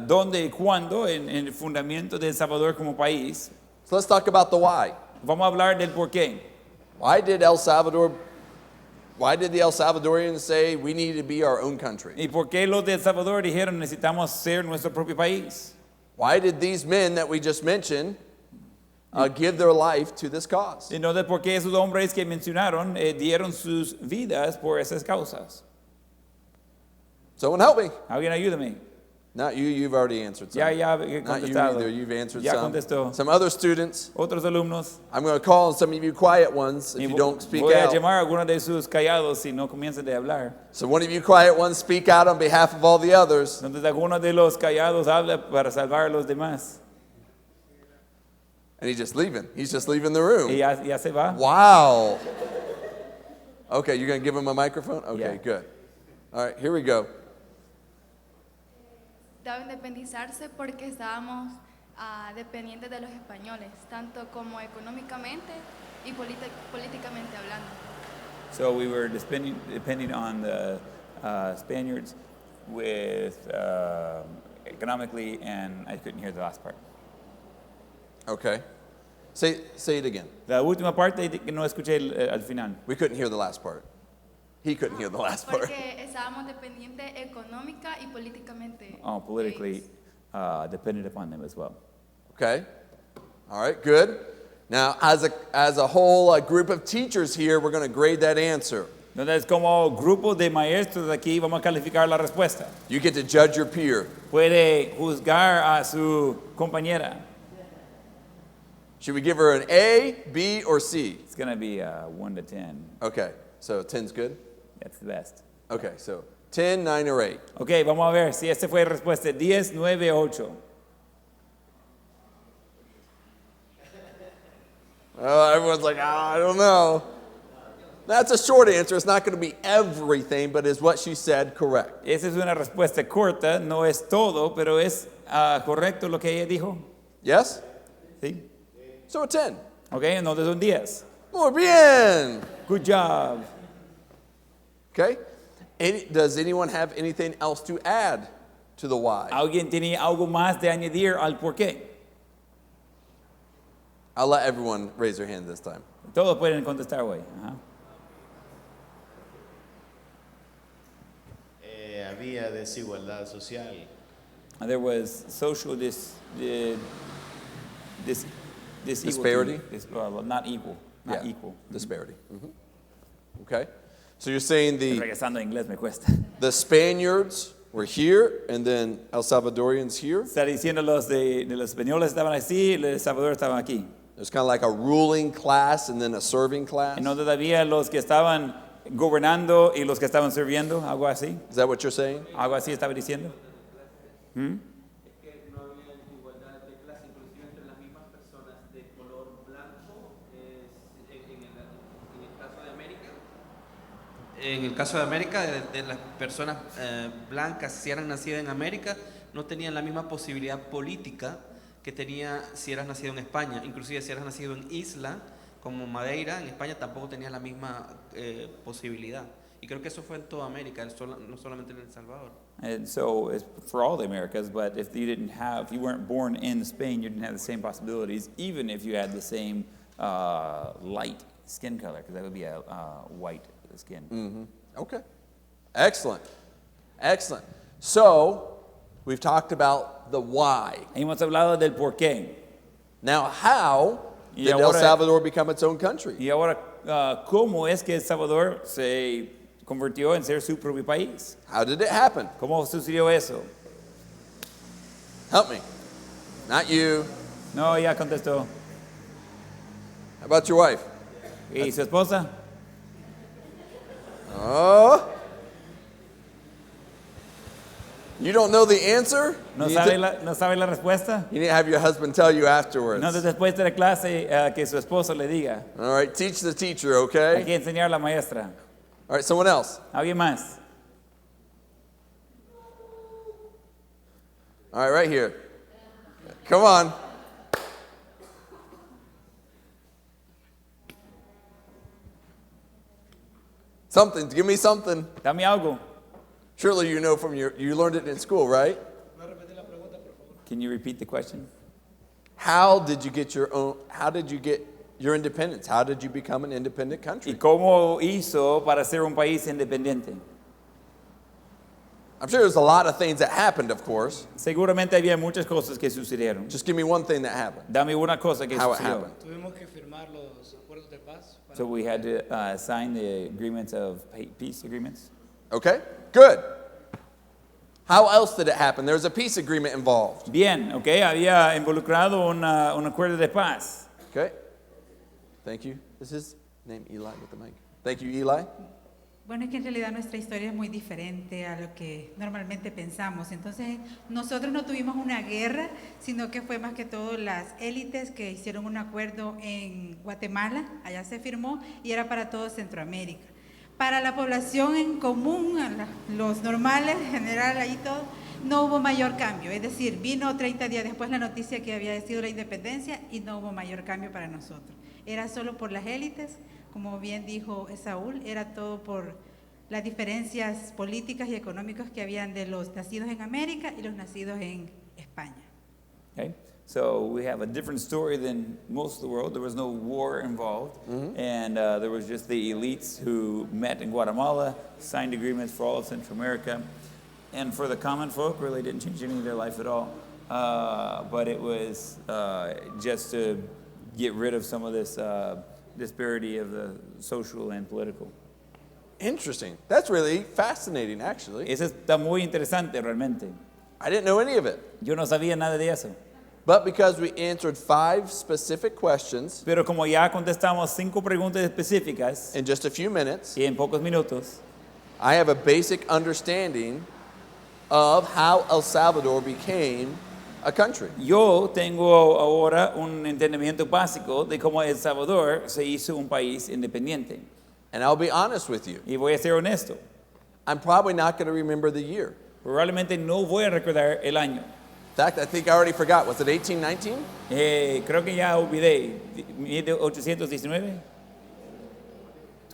dónde y cuándo en el fundamento de El Salvador como país. So let's talk about the why. Vamos a hablar del por qué. Why did the El Salvadorians say we need to be our own country? ¿Y por qué los de El Salvador dijeron necesitamos ser nuestro propio país? Why did these men that we just mentioned give their life to this cause? Entonces, ¿por qué esos hombres que mencionaron dieron sus vidas por esas causas? Someone help me. Alguien ayúdame. Not you, you've already answered some. Ya he Not you contestado. either, you've answered Ya some. contestó. Some other students, Otros alumnos. I'm going to call on some of you quiet ones if you don't speak Voy a out. llamar a algunos de sus callados si no comienzan de hablar. So one of you quiet ones speak out on behalf of all the others. Entonces algunos de los callados habla para salvar a los demás. And he's just leaving. He's just leaving the room. Y ya se va. Wow. Okay, you're going to give him a microphone? Okay, Yeah. good. All right, here we go. Debe independizarse porque estábamos dependientes de los españoles, tanto como económicamente y políticamente hablando. So we were depending on the Spaniards with economically, and I couldn't hear the last part. Okay. Say it again. La última parte que no escuché al final. We couldn't hear the last part. He couldn't hear the last part. Porque estábamos dependientes económica y políticamente. Politically dependent upon them as well. Okay. All right, good. Now, as a whole group of teachers here, we're going to grade that answer. Entonces, como grupo de maestros aquí, vamos a calificar la respuesta. You get to judge your peer. Puede juzgar a su compañera. Should we give her an A, B, or C? It's going to be 1 to 10. Okay, so 10's good? That's the best. Okay, so 10, 9, or 8. Ok, vamos a ver si esta fue la respuesta. 10, 9, 8. Everyone's like, I don't know. That's a short answer. It's not going to be everything, but is what she said correct? Esa es una respuesta corta, no es todo, pero es correcto lo que ella dijo. Yes? ¿Sí? So a 10. Ok, entonces un 10. Muy bien. Good job. Okay. Does anyone have anything else to add to the why? ¿Alguien tiene algo más de añadir al por qué? I'll let everyone raise their hand this time. Todos pueden contestar hoy. Ajá. Había desigualdad social. There was social disequality. Disparity? Not equal. Not Yeah, equal. disparity. Okay. So you're saying Regresando a inglés me cuesta. the Spaniards were here and then El Salvadorians here. Está diciendo los de los españoles estaban así, los de Salvador estaban aquí. There's kind of like a ruling class and then a serving class. Y no todavía los que estaban gobernando y los que estaban sirviendo, algo así. Is that what you're saying? Algo así estaba diciendo. Es que no había desigualdad de clase, inclusive entre las mismas personas de color blanco, en el caso de América. En el caso de América, de las personas blancas, si eran nacidas en América, no tenían la misma posibilidad política que tenía si eras nacido en España. Inclusive si eras nacido en isla, como Madeira, en España tampoco tenías la misma posibilidad. Y creo que eso fue en toda América, no solamente en El Salvador. And so it's for all the Americas, but if you weren't born in Spain, you didn't have the same possibilities, even if you had the same light skin color, because that would be a white skin. Mm-hmm. Okay. Excellent. Excellent. So, we've talked about the why. Hemos hablado del por qué. Now, how Y did El ahora- Salvador become its own country? Y ahora, ¿cómo es que El Salvador se convirtió en ser su propio país? How did it happen? ¿Cómo sucedió eso? Help me. Not you. No, ya contestó. How about your wife? ¿Y su esposa? Oh. You don't know the answer? ¿No You sabe need no sabe la respuesta? you need to have your husband tell you afterwards. No, después de la clase, que su esposo le diga. All right, teach the teacher, Hay okay? que enseñar a la maestra. All right, someone else. ¿Alguien más? All right, right here. Come on. Something, give me something. Dame algo. Surely you know you learned it in school, right? Can you repeat the question? How did you get your independence? How did you become an independent ¿Y country? cómo hizo para ser un país independiente? I'm sure there's a lot of things that happened, of course. Seguramente había muchas cosas que sucedieron. Just give me one thing that happened. Dame una cosa que How it sucedió. happened. Tuvimos que firmar los acuerdos de paz. So we had to sign the agreements of peace agreements. Okay, good. How else did it happen? There was a peace agreement involved. Bien, ok, había involucrado un acuerdo de paz. Okay. Thank you. Is his name Eli with the mic? Thank you, Eli. Bueno, es que en realidad nuestra historia es muy diferente a lo que normalmente pensamos. Entonces, nosotros no tuvimos una guerra, sino que fue más que todo las élites que hicieron un acuerdo en Guatemala, allá se firmó, y era para todo Centroamérica. Para la población en común, los normales, en general, ahí todo, no hubo mayor cambio. Es decir, vino 30 días después la noticia que había sido la independencia y no hubo mayor cambio para nosotros. Era solo por las élites, como bien dijo Saúl, era todo por las diferencias políticas y económicas que habían de los nacidos en América y los nacidos en España. Okay? So we have a different story than most of the world. There was no war involved, and there was just the elites who met in Guatemala, signed agreements for all of Central America, and for the common folk, really didn't change any of their life at all. But it was just to get rid of some of this disparity of the social and political. Interesting. That's really fascinating, actually. Eso está muy interesante realmente. I didn't know any of it. Yo no sabía nada de eso. But because we answered 5 specific questions Pero como ya contestamos 5 preguntas específicas in just a few minutes, y en pocos minutos, I have a basic understanding of how El Salvador became a country. yo tengo ahora un entendimiento básico de cómo El Salvador se hizo un país independiente. And I'll be honest with you, Y voy a ser honesto. I'm probably not going to remember the year. Probablemente no voy a recordar el año. In fact, I think I already forgot. Was it 1819? Creo que ya olvidé. 1819?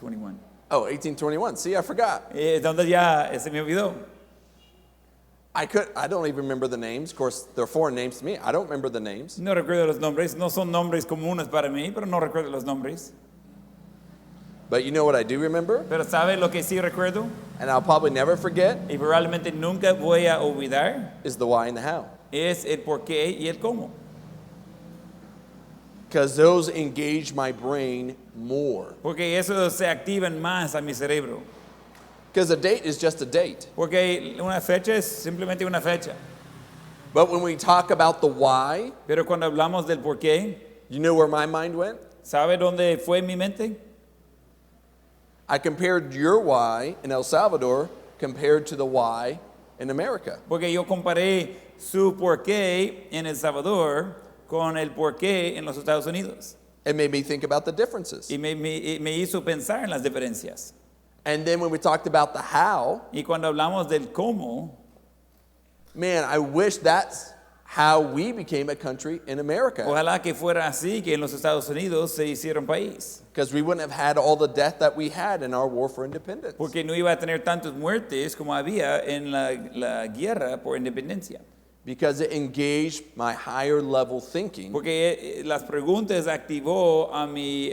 21. Oh, 1821. See, I forgot. Entonces ya se me olvidó. I don't even remember the names. Of course, they're foreign names to me. I don't remember the names. No recuerdo los nombres. No son nombres comunes para mí, pero no recuerdo los nombres. But you know what I do remember? Pero ¿sabe lo que sí recuerdo? And I'll probably never forget Y probablemente nunca voy a olvidar. is the why and the how. Es el por qué y el cómo. Because those engage my brain more. Porque eso se activan más a mi cerebro. Because a date is just a date. Porque una fecha es simplemente una fecha. But when we talk about the why, Pero cuando hablamos del por qué, you know where my mind went? ¿sabe dónde fue mi mente? I compared your why in El Salvador compared to the why in America. Porque yo comparé su por qué en El Salvador con el por qué en los Estados Unidos. It made me think about the differences. Y me hizo pensar en las diferencias. And then when we talked about the how, Y cuando hablamos del cómo, man, I wish that's how we became a country in America. ojalá que fuera así, que en los Estados Unidos se hiciera un país. Because we wouldn't have had all the death that we had in our war for independence. Porque no iba a tener tantas muertes como había en la guerra por independencia. Because it engaged my higher level thinking. Porque las preguntas activó a mi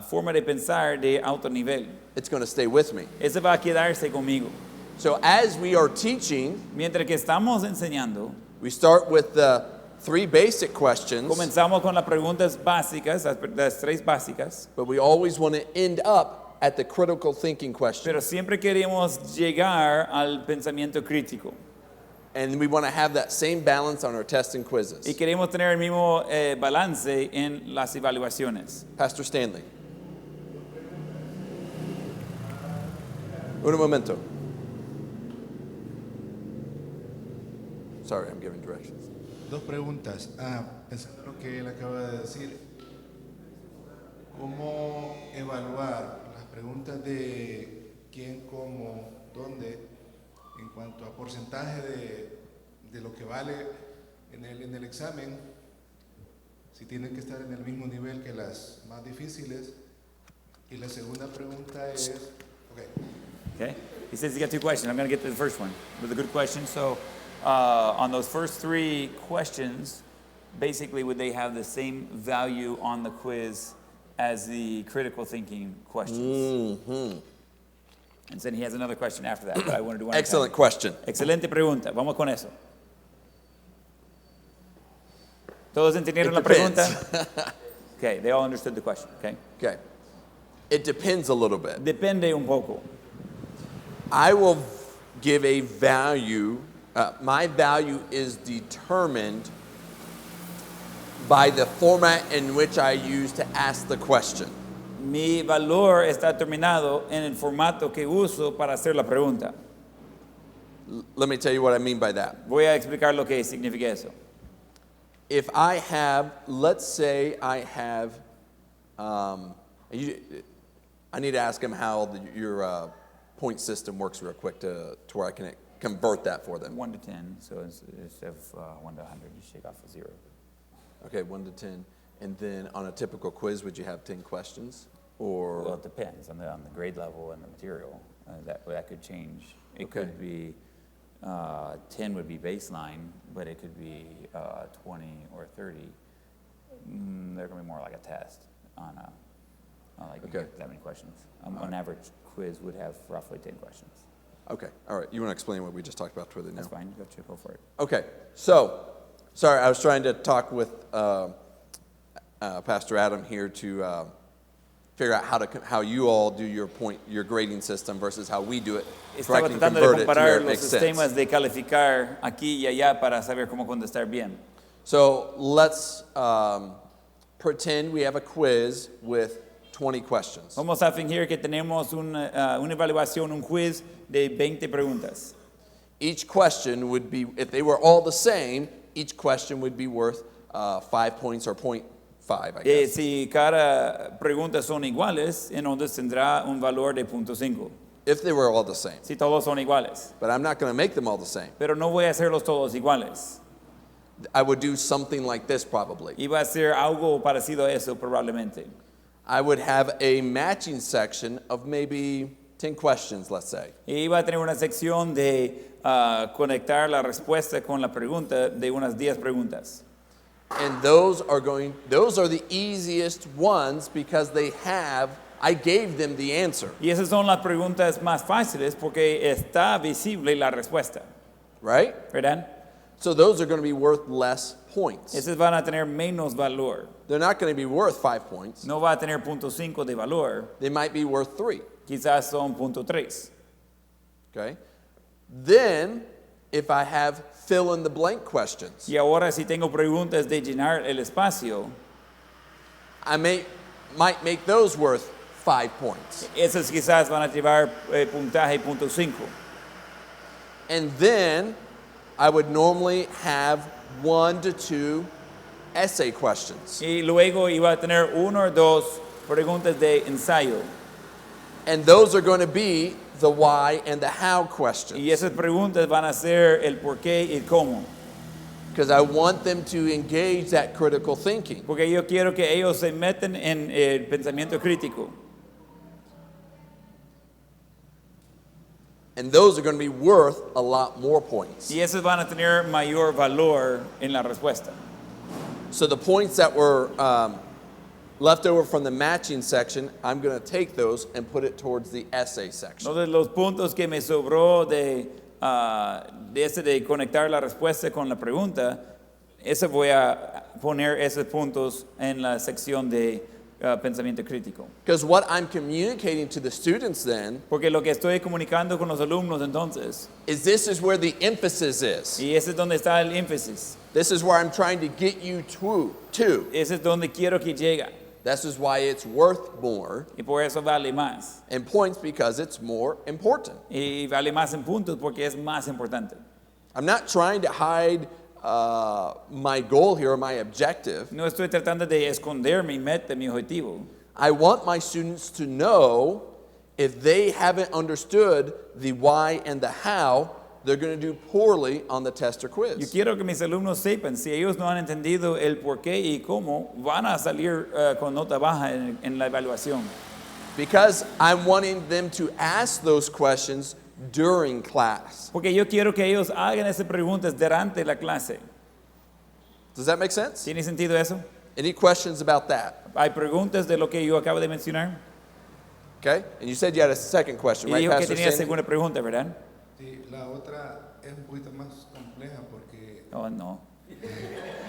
forma de pensar de alto nivel. It's going to stay with me. Eso va a quedarse conmigo. So as we are teaching, Mientras que estamos enseñando, we start with the 3 basic questions, comenzamos con las preguntas básicas, las 3 básicas, but we always want to end up at the critical thinking question. pero siempre queremos llegar al pensamiento crítico. And we want to have that same balance on our tests and Y quizzes. queremos tener el mismo balance en las evaluaciones. Pastor Stanley. Un momento. Sorry, I'm giving directions. 2 preguntas. Pensando en lo que él acaba de decir, ¿cómo evaluar las preguntas de quién, cómo, dónde, en cuanto a porcentaje de lo que vale en el examen? Si tienen que estar en el mismo nivel que las más difíciles. Y la segunda pregunta es, Okay? He says he's got 2 questions. I'm going to get to the first one. It was a good question. So on those first 3 questions, basically would they have the same value on the quiz as the critical thinking questions? And then he has another question after that, but I wanted to do one. Excellent question. Excelente pregunta. Vamos con eso. ¿Todos entendieron la It depends. pregunta? Okay, they all understood the question, okay? Okay. It depends a little bit. Depende un poco. I will give a value My value is determined by the format in which I use to ask the question. Mi valor está determinado en el formato que uso para hacer la pregunta. Let me tell you what I mean by that. Voy a explicar lo que significa eso. If I have, let's say I have, I need to ask him how your point system works real quick to where I can convert that for them. 1 to 10, so instead of 1 to 100, you shake off a 0. Okay, 1 to 10. And then on a typical quiz, would you have 10 questions? Or Well, it depends on the grade level and the material. That could change. It Okay. could be 10 would be baseline, but it could be 20 or 30. They're going to be more like a test on like Okay. that many questions. An average quiz would have roughly 10 questions. okay, all right. You want to explain what we just talked about toward the now? That's fine. Go for it. Okay, so, sorry, I was trying to talk with Pastor Adam here to figure out how you all do your grading system versus how we do it, so I Estaba can tratando de convert it to where comparar it los makes sistemas sense. de calificar aquí y allá para saber cómo contestar bien. So let's pretend we have a quiz with 20 questions. Vamos a fingir que tenemos una evaluación, un quiz de 20 preguntas. Each question would be, if they were all the same, each question would be worth 5 points or 0.5, I guess. Si cada pregunta son iguales, entonces tendrá un valor de 0.5. If they were all the same. Si todos son iguales. But I'm not going to make them all the same. Pero no voy a hacerlos todos iguales. I would do something like this probably. Iba a hacer algo parecido a eso probablemente. I would have a matching section of maybe 10 questions, let's say. Y iba a tener una sección de conectar la respuesta con la pregunta de unas 10 preguntas. And those are the easiest ones because I gave them the answer, Y esas son las preguntas más fáciles porque está visible la respuesta, right? ¿verdad? So those are going to be worth less points. Esas van a tener menos valor. They're not going to be worth 5 points. No va a tener 0.5 de valor, They might be worth 3, quizás son 0.3. okay? Then, if I have fill in the blank questions, Y ahora si tengo preguntas de llenar el espacio, I might make those worth 5 points. esas quizás van a llevar puntaje 0.5. And then I would normally have 1 to 2 essay questions. Y luego iba a tener 1 o 2 preguntas de ensayo. And those are going to be the why and the how questions. Y esas preguntas van a ser el por qué y el cómo. Because I want them to engage that critical thinking. Porque yo quiero que ellos se metan en el pensamiento crítico. And those are going to be worth a lot more points. Y esas van a tener mayor valor en la respuesta. So the points that were left over from the matching section, I'm going to take those and put it towards the essay section. Entonces los puntos que me sobró de ese de conectar la respuesta con la pregunta, ese voy a poner esos puntos en la sección de pensamiento crítico. Because what I'm communicating to the students then Porque lo que estoy comunicando con los alumnos entonces, is this is where the emphasis is. y ese es donde está el énfasis, This is where I'm trying to get you to. ese es donde quiero que llegue, This is why it's worth more y por eso vale más. in points because it's more important. Y vale más en puntos porque es más importante. I'm not trying to hide my goal here or my objective. No estoy tratando de esconder mi meta, mi objetivo. I want my students to know if they haven't understood the why and the how, they're going to do poorly on the test or Yo quiz. quiero que mis alumnos sepan, si ellos no han entendido el por qué y cómo, van a salir con nota baja en la evaluación. Because I'm wanting them to ask those questions during class. Porque yo quiero que ellos hagan esas preguntas durante la clase. Does that make sense? ¿Tiene sentido eso? Any questions about that? Hay preguntas de lo que yo acabo de mencionar. Okay? And you said you had a second question, Y right, dijo que Pastor tenía Sandy? segunda pregunta, ¿verdad? Sí, la otra es un poquito más compleja porque, Oh, no.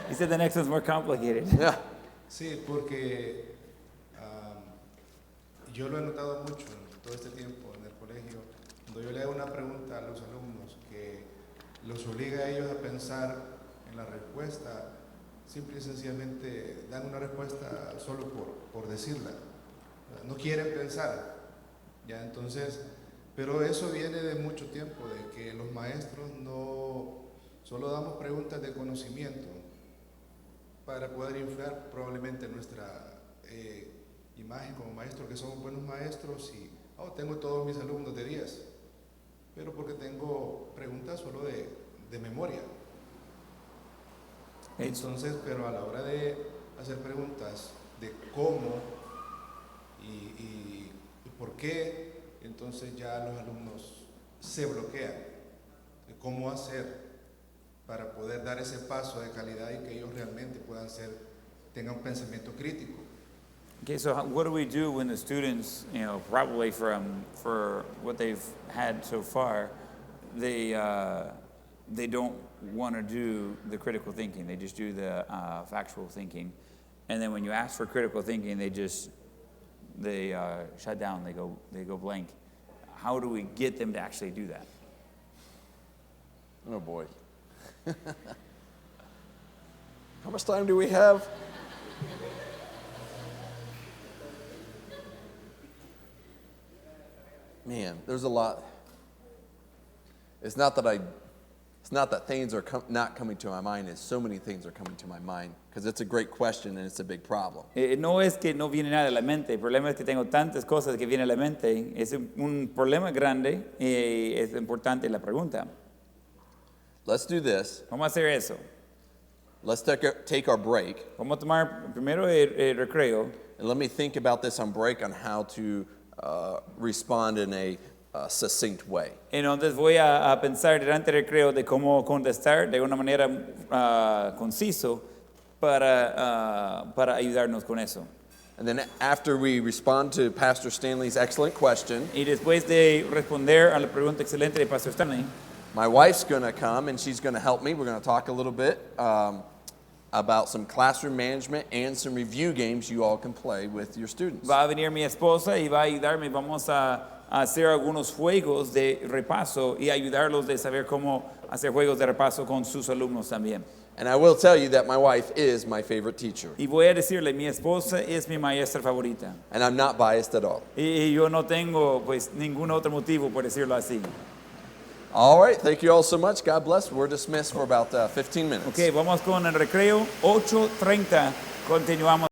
He said the next one's more complicated. Yeah. sí, porque yo lo he notado mucho en todo este tiempo en el colegio, cuando yo le hago una pregunta a los alumnos que los obliga a ellos a pensar en la respuesta, simple y sencillamente dan una respuesta solo por decirla. No quieren pensar. Ya, entonces, pero eso viene de mucho tiempo, de que los maestros no solo damos preguntas de conocimiento para poder inflar probablemente nuestra imagen como maestro, que somos buenos maestros y tengo todos mis alumnos de 10, pero porque tengo preguntas solo de memoria. Entonces, pero a la hora de hacer preguntas de cómo y por qué, entonces ya los alumnos se bloquean de cómo hacer para poder dar ese paso de calidad y que ellos realmente puedan tengan un pensamiento crítico. Okay, so what do we do when the students, probably for what they've had so far, they don't want to do the critical thinking. They just do the factual thinking, and then when you ask for critical thinking, they shut down. They go blank. How do we get them to actually do that? Oh boy. How much time do we have? Man, there's a lot. It's not that things are not coming to my mind. It's so many things are coming to my mind because it's a great question and it's a big problem. No es que no viene nada a la mente. El problema es que tengo tantas cosas que vienen a la mente. Es un problema grande y es importante la pregunta. Let's do this. Vamos a hacer eso. Let's take our break. Vamos a tomar primero el recreo. And let me think about this on break on how to respond in a succinct way. Entonces voy a pensar durante el recreo de cómo contestar de una manera conciso para ayudarnos con eso. And then after we respond to Pastor Stanley's excellent question, Y después de responder a la pregunta excelente de Pastor Stanley, my wife's going to come and she's going to help me. We're going to talk a little bit about some classroom management and some review games you all can play with your students. va a venir mi esposa y va a ayudarme. Vamos a hacer algunos juegos de repaso y ayudarlos de saber cómo hacer juegos de repaso con sus alumnos también. And I will tell you that my wife is my favorite teacher. Y voy a decirle, mi esposa es mi maestra favorita. And I'm not biased at all. Y yo no tengo pues ningún otro motivo por decirlo así. All right, thank you all so much. God bless. We're dismissed for about 15 minutes. Ok, vamos con el recreo. 8:30. Continuamos.